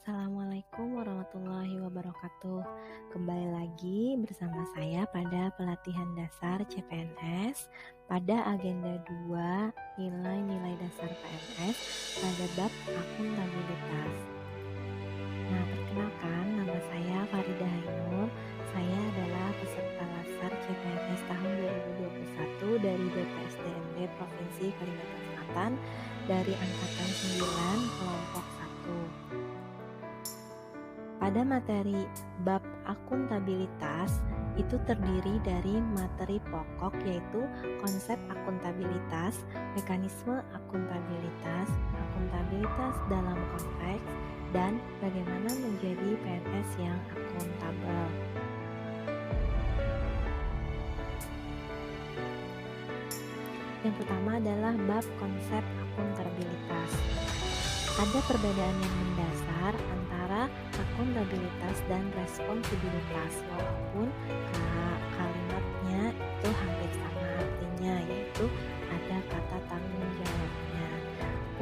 Assalamualaikum warahmatullahi wabarakatuh. Kembali lagi bersama saya pada pelatihan dasar CPNS pada agenda 2 nilai-nilai dasar PNS pada bab akuntabilitas. Nah, perkenalkan, nama saya Farida Hainur. Saya adalah peserta lasar CPNS tahun 2021 dari BPSDMD Provinsi Kalimantan Selatan dari angkatan 9 kelompok 1. Pada materi bab akuntabilitas itu terdiri dari materi pokok yaitu konsep akuntabilitas, mekanisme akuntabilitas, akuntabilitas dalam konteks, dan bagaimana menjadi PNS yang akuntabel. Yang pertama adalah bab konsep akuntabilitas. Ada perbedaan yang mendasar antara akuntabilitas dan responsibilitas, walaupun kalimatnya itu hampir sama artinya, yaitu ada kata tanggung jawabnya.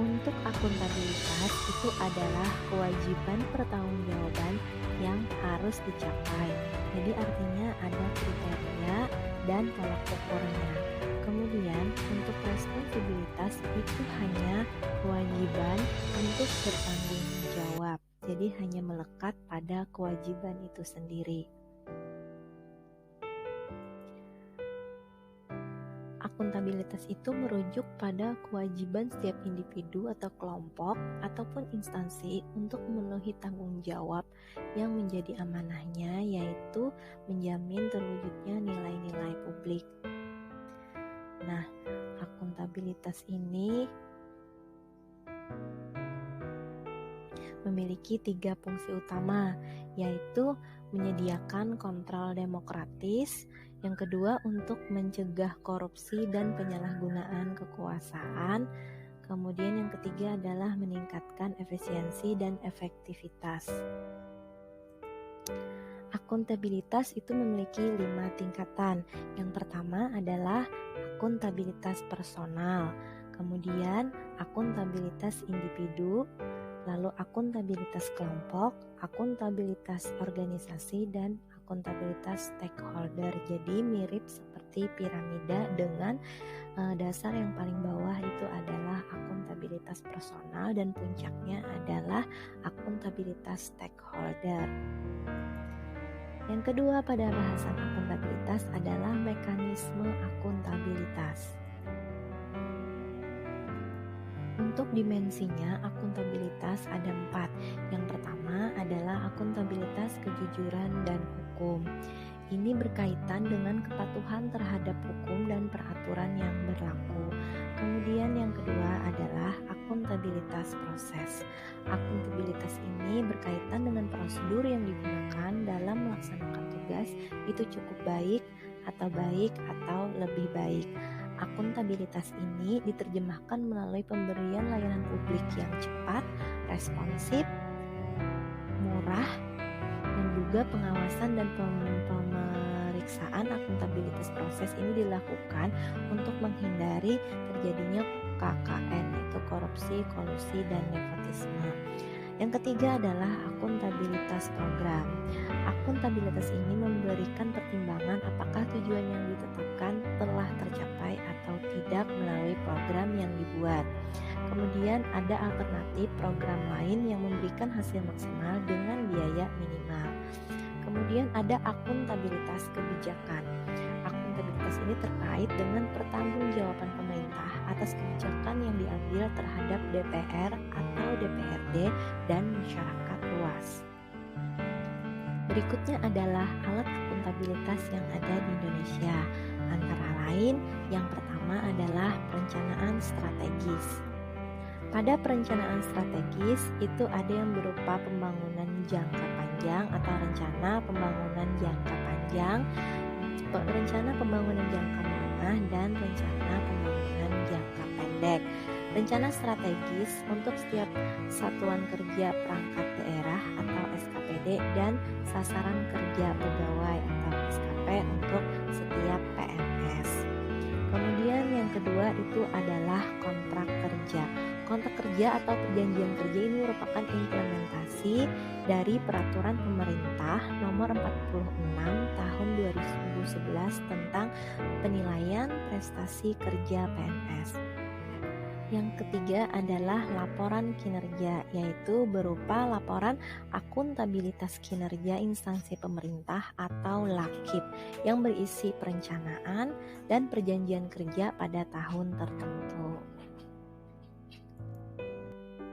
Untuk akuntabilitas itu adalah kewajiban pertanggungjawaban yang harus dicapai. Jadi artinya ada kriteria dan tolak ukurnya. Kemudian untuk responsibilitas itu hanya kewajiban untuk bertanggung jawab. Jadi hanya melekat pada kewajiban itu sendiri. Akuntabilitas itu merujuk pada kewajiban setiap individu atau kelompok ataupun instansi untuk memenuhi tanggung jawab yang menjadi amanahnya, yaitu menjamin terwujudnya nilai-nilai publik. Nah, akuntabilitas ini memiliki 3 fungsi utama, yaitu menyediakan kontrol demokratis, yang kedua untuk mencegah korupsi dan penyalahgunaan kekuasaan, kemudian yang ketiga adalah meningkatkan efisiensi dan efektivitas. Akuntabilitas itu memiliki 5 tingkatan. Yang pertama adalah akuntabilitas personal, kemudian akuntabilitas individu, lalu akuntabilitas kelompok, akuntabilitas organisasi, dan akuntabilitas stakeholder. Jadi mirip seperti piramida dengan dasar yang paling bawah itu adalah akuntabilitas personal dan puncaknya adalah akuntabilitas stakeholder. Yang kedua pada bahasan akuntabilitas adalah mekanisme akuntabilitas. Untuk dimensinya, akuntabilitas ada 4. Yang pertama adalah akuntabilitas kejujuran dan hukum. Ini berkaitan dengan kepatuhan terhadap hukum dan peraturan yang berlaku. Kemudian yang kedua adalah akuntabilitas proses. Akuntabilitas ini berkaitan dengan prosedur yang digunakan dalam melaksanakan tugas, itu cukup baik atau lebih baik. Akuntabilitas ini diterjemahkan melalui pemberian layanan publik yang cepat, responsif, murah, dan juga pengawasan dan pemeriksaan akuntabilitas proses ini dilakukan untuk menghindari terjadinya KKN, yaitu korupsi, kolusi, dan nepotisme. Yang ketiga adalah akuntabilitas program. Akuntabilitas ini memberikan pertimbangan apakah tujuan yang ditetapkan telah tercapai atau tidak melalui program yang dibuat. Kemudian ada alternatif program lain yang memberikan hasil maksimal dengan biaya minimal. Kemudian ada akuntabilitas kebijakan. Akuntabilitas ini terkait dengan pertanggungjawaban pemerintah atas kebijakan yang diambil terhadap DPR atau DPRD dan masyarakat luas. Berikutnya adalah alat akuntabilitas yang ada di Indonesia. Antara lain, yang pertama adalah perencanaan strategis. Pada perencanaan strategis itu ada yang berupa pembangunan jangka panjang atau rencana pembangunan jangka panjang, rencana pembangunan jangka menengah, dan rencana pembangunan jangka pendek. Rencana strategis untuk setiap satuan kerja perangkat daerah atau SKPD dan sasaran kerja pegawai atau SKP untuk setiap PNS. Kemudian yang kedua itu adalah kontrak kerja. Kontrak kerja atau perjanjian kerja ini merupakan implementasi dari peraturan pemerintah nomor 46 tahun 2011 tentang penilaian prestasi kerja PNS. Yang ketiga adalah laporan kinerja, yaitu berupa laporan akuntabilitas kinerja instansi pemerintah atau LAKIP yang berisi perencanaan dan perjanjian kerja pada tahun tertentu.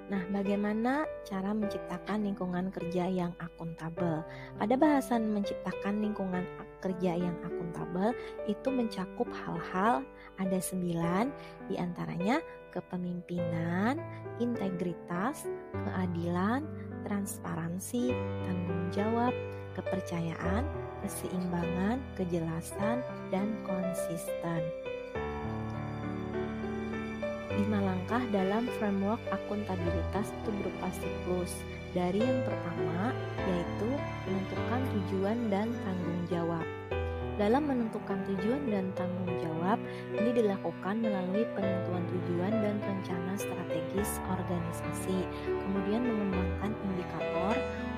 Nah, bagaimana cara menciptakan lingkungan kerja yang akuntabel? Pada bahasan menciptakan lingkungan kerja yang akuntabel itu mencakup hal-hal ada 9, diantaranya kepemimpinan, integritas, keadilan, transparansi, tanggung jawab, kepercayaan, keseimbangan, kejelasan, dan konsisten. 5 langkah dalam framework akuntabilitas itu berupa siklus. Dari yang pertama yaitu menentukan tujuan dan tanggung jawab. Dalam menentukan tujuan dan tanggung jawab, ini dilakukan melalui penentuan tujuan dan rencana strategis organisasi, kemudian mengembangkan indikator,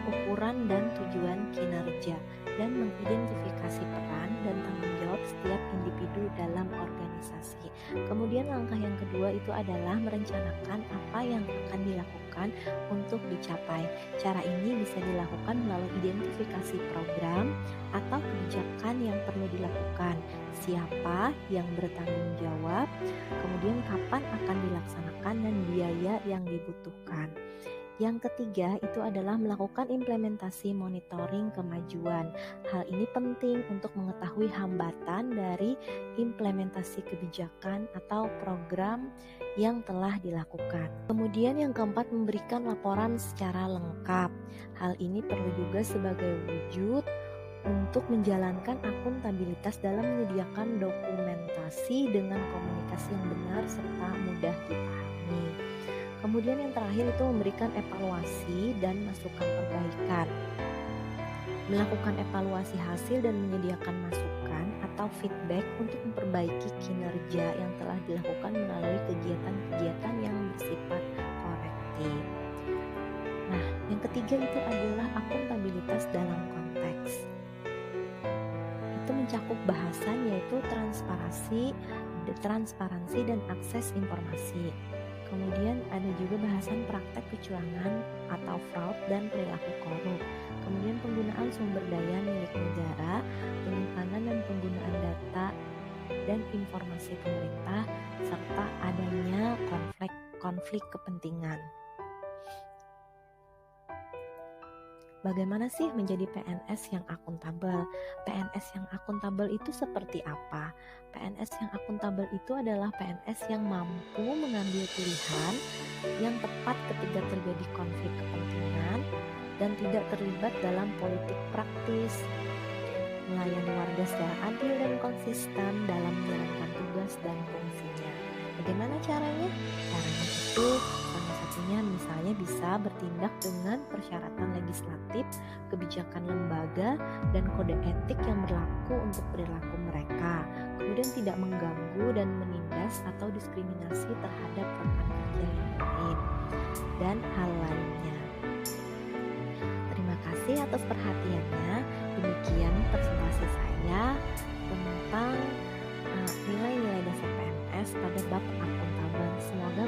ukuran dan tujuan kinerja, dan mengidentifikasi peran dan tanggung jawab setiap individu dalam organisasi. Kemudian langkah yang kedua itu adalah merencanakan apa yang akan dilakukan untuk dicapai. Cara ini bisa dilakukan melalui identifikasi program atau kebijakan yang perlu dilakukan, siapa yang bertanggung jawab, kemudian kapan akan dilaksanakan dan biaya yang dibutuhkan. Yang ketiga itu adalah melakukan implementasi monitoring kemajuan. Hal ini penting untuk mengetahui hambatan dari implementasi kebijakan atau program yang telah dilakukan. Kemudian yang keempat, memberikan laporan secara lengkap. Hal ini perlu juga sebagai wujud untuk menjalankan akuntabilitas dalam menyediakan dokumentasi dengan komunikasi yang benar serta mudah dipahami. Kemudian yang terakhir itu memberikan evaluasi dan masukan perbaikan. Melakukan evaluasi hasil dan menyediakan masukan atau feedback untuk memperbaiki kinerja yang telah dilakukan melalui kegiatan-kegiatan yang bersifat korektif. Nah, yang ketiga itu adalah akuntabilitas dalam konteks. Itu mencakup bahasan yaitu transparansi dan akses informasi. Kemudian ada juga bahasan praktek kecurangan atau fraud dan perilaku korup. Kemudian penggunaan sumber daya milik negara, penyimpanan dan penggunaan data dan informasi pemerintah, serta adanya konflik kepentingan. Bagaimana sih menjadi PNS yang akuntabel? PNS yang akuntabel itu seperti apa? PNS yang akuntabel itu adalah PNS yang mampu mengambil pilihan yang tepat ketika terjadi konflik kepentingan dan tidak terlibat dalam politik praktis, melayani warga secara adil dan konsisten dalam menjalankan tugas dan fungsinya. Bagaimana caranya? Caranya itu salah satunya misalnya bisa bertindak dengan persyaratan legislatif, kebijakan lembaga, dan kode etik yang berlaku untuk perilaku mereka. Kemudian tidak mengganggu dan menindas atau diskriminasi terhadap rekan kerja yang lain, dan hal lainnya. Terima kasih atas perhatiannya. Demikian presentasi saya tentang nilai-nilai dasar PNS pada bab akuntabel. Semoga